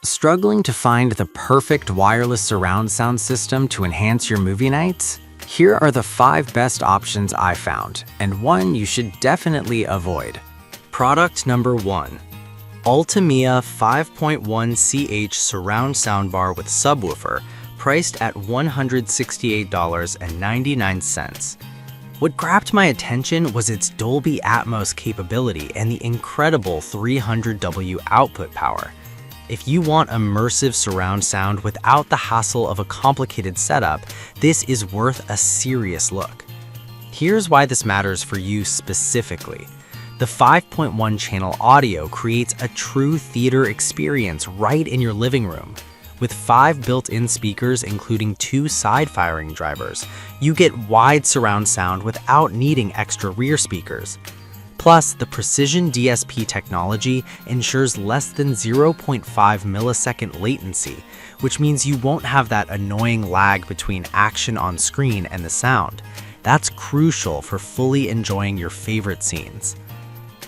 Struggling to find the perfect wireless surround sound system to enhance your movie nights? Here are the 5 best options I found, and one you should definitely avoid. Product number 1. Ultimia 5.1 CH surround soundbar with subwoofer, priced at $168.99. What grabbed my attention was its Dolby Atmos capability and the incredible 300W output power. If you want immersive surround sound without the hassle of a complicated setup, this is worth a serious look. Here's why this matters for you specifically. The 5.1 channel audio creates a true theater experience right in your living room. With 5 built-in speakers, including 2 side-firing drivers, you get wide surround sound without needing extra rear speakers. Plus, the precision DSP technology ensures less than 0.5 millisecond latency, which means you won't have that annoying lag between action on screen and the sound. That's crucial for fully enjoying your favorite scenes.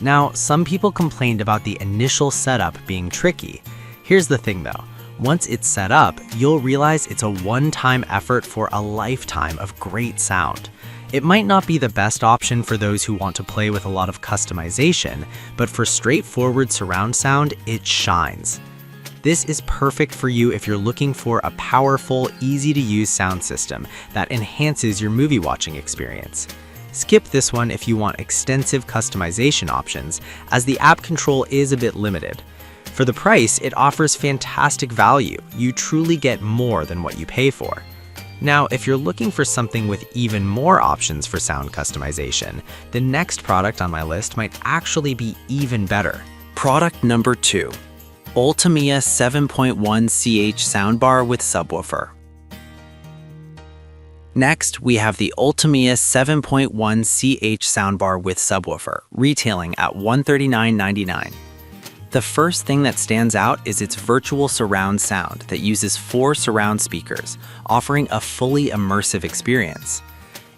Now, some people complained about the initial setup being tricky. Here's the thing though. Once it's set up, you'll realize it's a one-time effort for a lifetime of great sound. It might not be the best option for those who want to play with a lot of customization, but for straightforward surround sound, it shines. This is perfect for you if you're looking for a powerful, easy-to-use sound system that enhances your movie watching experience. Skip this one if you want extensive customization options, as the app control is a bit limited. For the price, it offers fantastic value. You truly get more than what you pay for. Now, if you're looking for something with even more options for sound customization, the next product on my list might actually be even better. Product number 2. Ultimia 7.1 CH soundbar with subwoofer. Next, we have the Ultimia 7.1 CH soundbar with subwoofer, retailing at $139.99. The first thing that stands out is its virtual surround sound that uses 4 surround speakers, offering a fully immersive experience.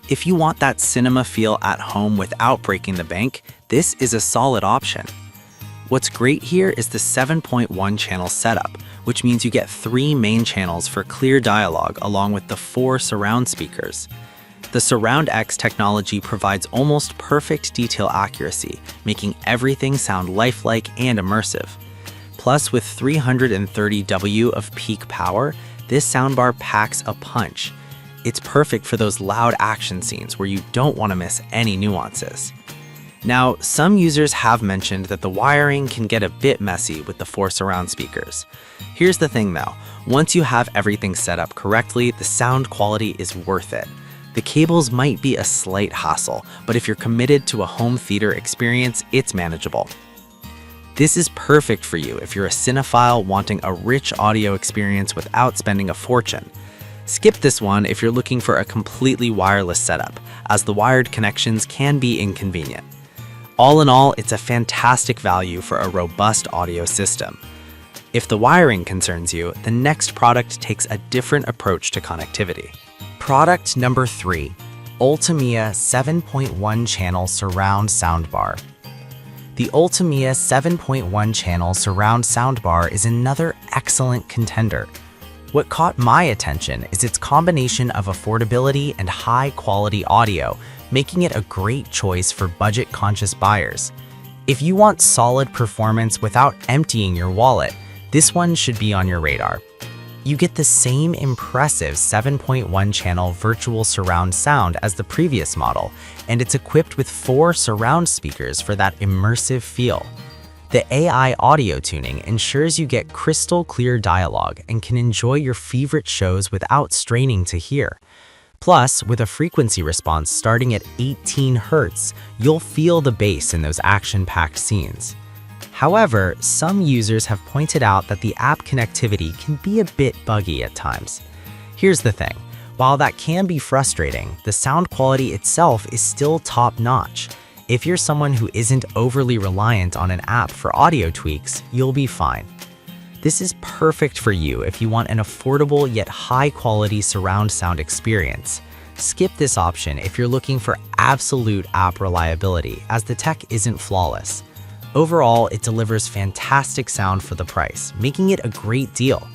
If you want that cinema feel at home without breaking the bank, this is a solid option. What's great here is the 7.1 channel setup, which means you get 3 main channels for clear dialogue along with the 4 surround speakers. The Surround X technology provides almost perfect detail accuracy, making everything sound lifelike and immersive. Plus, with 330W of peak power, this soundbar packs a punch. It's perfect for those loud action scenes where you don't want to miss any nuances. Now, some users have mentioned that the wiring can get a bit messy with the 4 surround speakers. Here's the thing though, once you have everything set up correctly, the sound quality is worth it. The cables might be a slight hassle, but if you're committed to a home theater experience, it's manageable. This is perfect for you if you're a cinephile wanting a rich audio experience without spending a fortune. Skip this one if you're looking for a completely wireless setup, as the wired connections can be inconvenient. All in all, it's a fantastic value for a robust audio system. If the wiring concerns you, the next product takes a different approach to connectivity. Product number 3. Ultimia 7.1 channel surround soundbar. The Ultimia 7.1 channel surround soundbar is another excellent contender. What caught my attention is its combination of affordability and high-quality audio, making it a great choice for budget-conscious buyers. If you want solid performance without emptying your wallet, this one should be on your radar. You get the same impressive 7.1 channel virtual surround sound as the previous model, and it's equipped with 4 surround speakers for that immersive feel. The AI audio tuning ensures you get crystal clear dialogue and can enjoy your favorite shows without straining to hear. Plus, with a frequency response starting at 18 Hz, you'll feel the bass in those action-packed scenes. However, some users have pointed out that the app connectivity can be a bit buggy at times. Here's the thing, while that can be frustrating, the sound quality itself is still top-notch. If you're someone who isn't overly reliant on an app for audio tweaks, you'll be fine. This is perfect for you if you want an affordable yet high-quality surround sound experience. Skip this option if you're looking for absolute app reliability, as the tech isn't flawless. Overall, it delivers fantastic sound for the price, making it a great deal.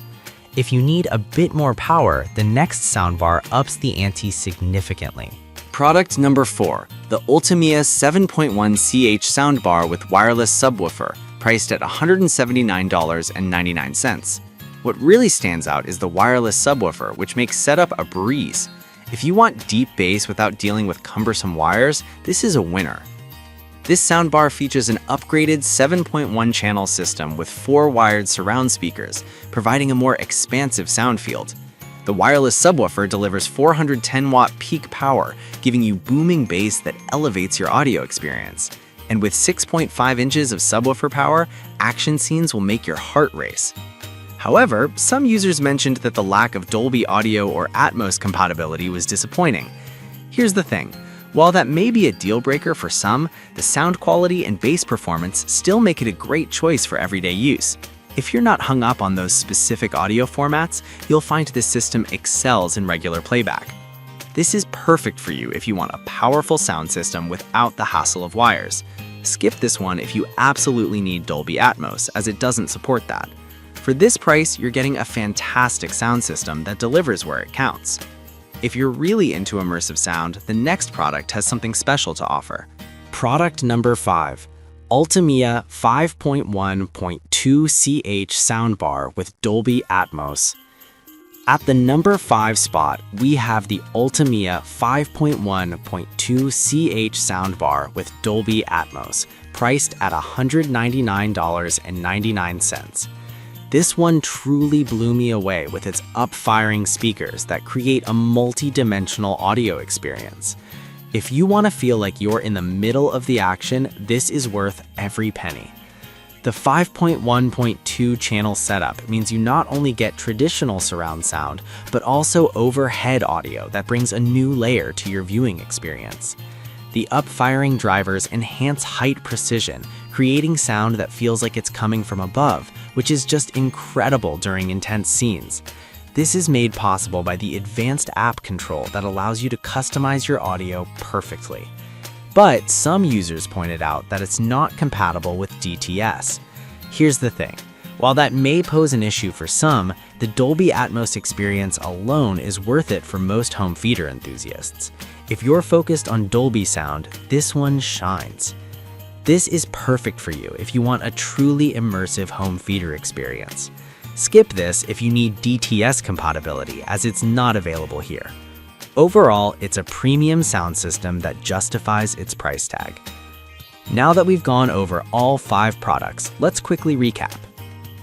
If you need a bit more power, the next soundbar ups the ante significantly. Product number 4, the Ultimia 7.1 CH soundbar with wireless subwoofer, priced at $179.99. What really stands out is the wireless subwoofer, which makes setup a breeze. If you want deep bass without dealing with cumbersome wires, this is a winner. This soundbar features an upgraded 7.1 channel system with 4 wired surround speakers, providing a more expansive sound field. The wireless subwoofer delivers 410-watt peak power, giving you booming bass that elevates your audio experience. And with 6.5 inches of subwoofer power, action scenes will make your heart race. However, some users mentioned that the lack of Dolby audio or Atmos compatibility was disappointing. Here's the thing. While that may be a deal breaker for some, the sound quality and bass performance still make it a great choice for everyday use. If you're not hung up on those specific audio formats, you'll find this system excels in regular playback. This is perfect for you if you want a powerful sound system without the hassle of wires. Skip this one if you absolutely need Dolby Atmos, as it doesn't support that. For this price, you're getting a fantastic sound system that delivers where it counts. If you're really into immersive sound, the next product has something special to offer. Product number 5, Ultimia 5.1.2 CH soundbar with Dolby Atmos. At the number 5 spot, we have the Ultimia 5.1.2 CH soundbar with Dolby Atmos, priced at $199.99. This one truly blew me away with its up-firing speakers that create a multi-dimensional audio experience. If you want to feel like you're in the middle of the action, this is worth every penny. The 5.1.2 channel setup means you not only get traditional surround sound, but also overhead audio that brings a new layer to your viewing experience. The up-firing drivers enhance height precision, creating sound that feels like it's coming from above, which is just incredible during intense scenes. This is made possible by the advanced app control that allows you to customize your audio perfectly. But some users pointed out that it's not compatible with DTS. Here's the thing. While that may pose an issue for some, the Dolby Atmos experience alone is worth it for most home theater enthusiasts. If you're focused on Dolby sound, this one shines. This is perfect for you if you want a truly immersive home theater experience. Skip this if you need DTS compatibility, as it's not available here. Overall, it's a premium sound system that justifies its price tag. Now that we've gone over all 5 products, let's quickly recap.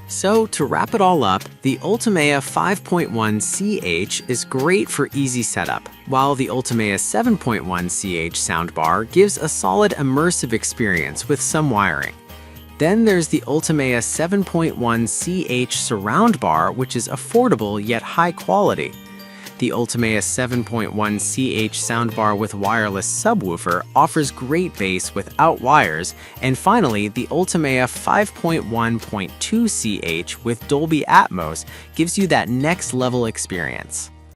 So to wrap it all up, the Ultimia 5.1 CH is great for easy setup, while the Ultimia 7.1 CH soundbar gives a solid immersive experience with some wiring. Then there's the Ultimia 7.1 CH surround bar, which is affordable yet high quality. The Ultimia 7.1 CH soundbar with wireless subwoofer offers great bass without wires, and finally, the Ultimia 5.1.2 CH with Dolby Atmos gives you that next level experience.